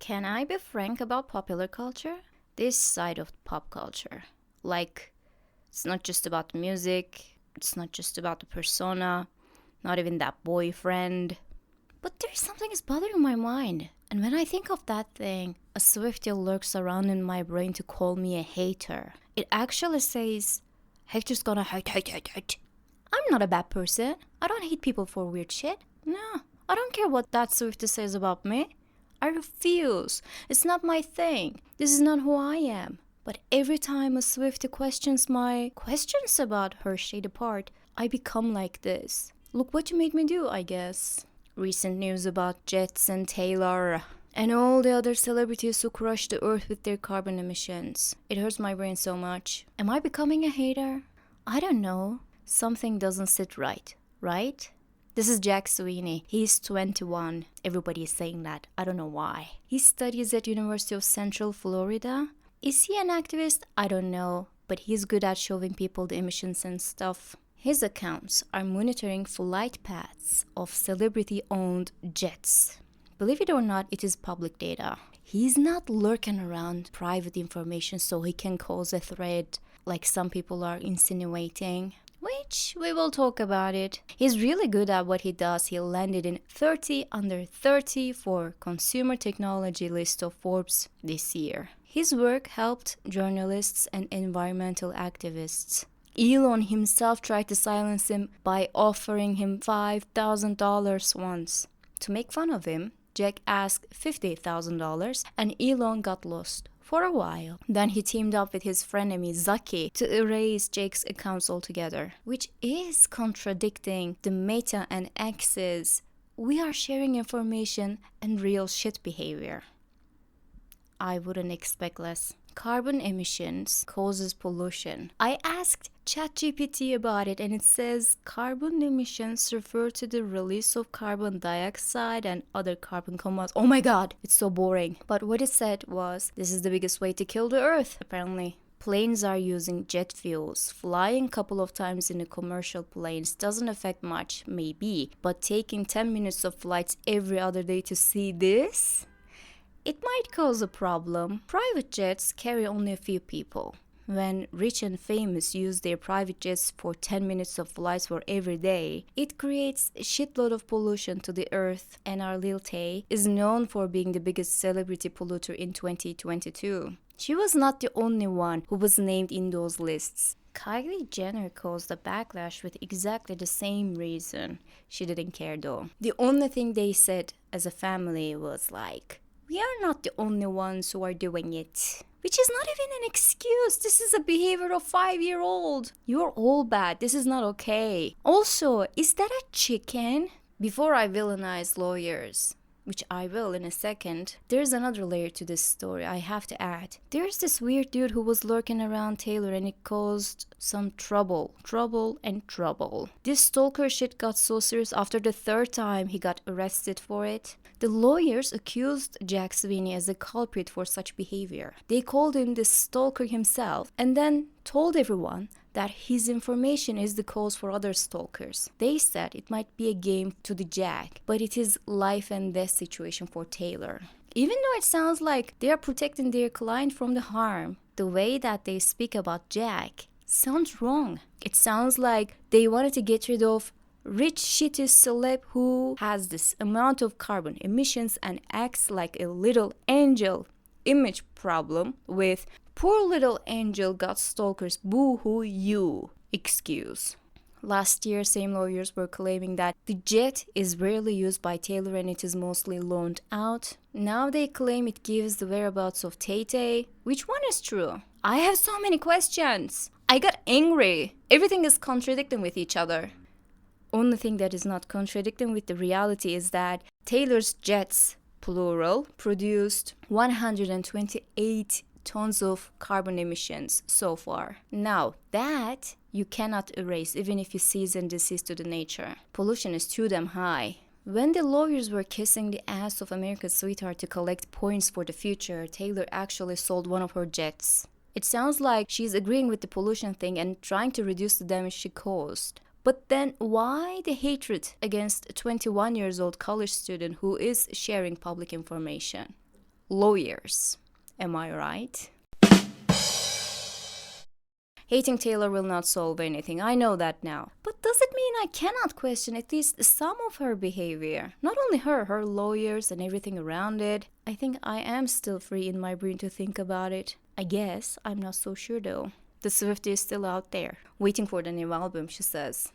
Can I be frank about popular culture? This side of pop culture. Like, it's not just about the music, it's not just about the persona, not even that boyfriend. But there's something is bothering my mind. And when I think of that thing, a Swiftie lurks around in my brain to call me a hater. It actually says, haters gonna hate. I'm not a bad person. I don't hate people for weird shit. No, I don't care what that Swiftie says about me. I refuse. It's not my thing. This is not who I am. But every time a Swiftie questions my questions about her shady part, I become like this. Look what you made me do, I guess. Recent news about Jets and Taylor and all the other celebrities who crush the earth with their carbon emissions. It hurts my brain so much. Am I becoming a hater? I don't know. Something doesn't sit right, right? This is Jack Seeni. He's 21. Everybody is saying that. I don't know why. He studies at University of Central Florida. Is he an activist? I don't know. But he's good at showing people the emissions and stuff. His accounts are monitoring flight paths of celebrity-owned jets. Believe it or not, it is public data. He's not lurking around private information so he can cause a threat like some people are insinuating. Which we will talk about it. He's really good at what he does. He landed in 30 under 30 for consumer technology list of Forbes this year. His work helped journalists and environmental activists. Elon himself tried to silence him by offering him $5,000 once. To make fun of him, Jack asked $50,000 and Elon got lost for a while. Then he teamed up with his frenemy Zaki to erase Jake's accounts altogether, which is contradicting the Meta and X's we are sharing information and real shit behavior. I wouldn't expect less. Carbon emissions causes pollution. I asked ChatGPT about it and it says carbon emissions refer to the release of carbon dioxide and other carbon compounds. Oh my god, it's so boring. But what it said was, this is the biggest way to kill the earth, apparently. Planes are using jet fuels. Flying a couple of times in a commercial planes doesn't affect much, maybe. But taking 10 minutes of flights every other day to see this? It might cause a problem. Private jets carry only a few people. When rich and famous use their private jets for 10 minutes of flights for every day, it creates a shitload of pollution to the earth, and our Lil Tay is known for being the biggest celebrity polluter in 2022. She was not the only one who was named in those lists. Kylie Jenner caused a backlash with exactly the same reason. She didn't care though. The only thing they said as a family was like, we are not the only ones who are doing it. Which is not even an excuse. This is a behavior of 5-year-old. You're all bad. This is not okay. Also, is that a chicken? Before I villainize lawyers, which I will in a second, there's another layer to this story I have to add. There's this weird dude who was lurking around Taylor and it caused some trouble. This stalker shit got so serious after the third time he got arrested for it. The lawyers accused Jack Sweeney as a culprit for such behavior. They called him the stalker himself and then told everyone that his information is the cause for other stalkers. They said it might be a game to the Jack, but it is life and death situation for Taylor. Even though it sounds like they are protecting their client from the harm, the way that they speak about Jack sounds wrong. It sounds like they wanted to get rid of rich shitty celeb who has this amount of carbon emissions and acts like a little angel image problem with poor little angel got stalkers, boo-hoo you excuse. Last year, same lawyers were claiming that the jet is rarely used by Taylor and it is mostly loaned out. Now they claim it gives the whereabouts of Tay-Tay. Which one is true? I have so many questions. I got angry. Everything is contradicting with each other. Only thing that is not contradicting with the reality is that Taylor's jets, plural, produced 128 tons of carbon emissions so far. Now, that you cannot erase even if you cease and desist to the nature. Pollution is too damn high. When the lawyers were kissing the ass of America's sweetheart to collect points for the future, Taylor actually sold one of her jets. It sounds like she's agreeing with the pollution thing and trying to reduce the damage she caused. But then why the hatred against a 21 years old college student who is sharing public information? lawyers. Am I right? Hating Taylor will not solve anything, I know that now. But does it mean I cannot question at least some of her behavior? Not only her, her lawyers and everything around it. I think I am still free in my brain to think about it. I guess, I'm not so sure though. The Swiftie is still out there, waiting for the new album, she says.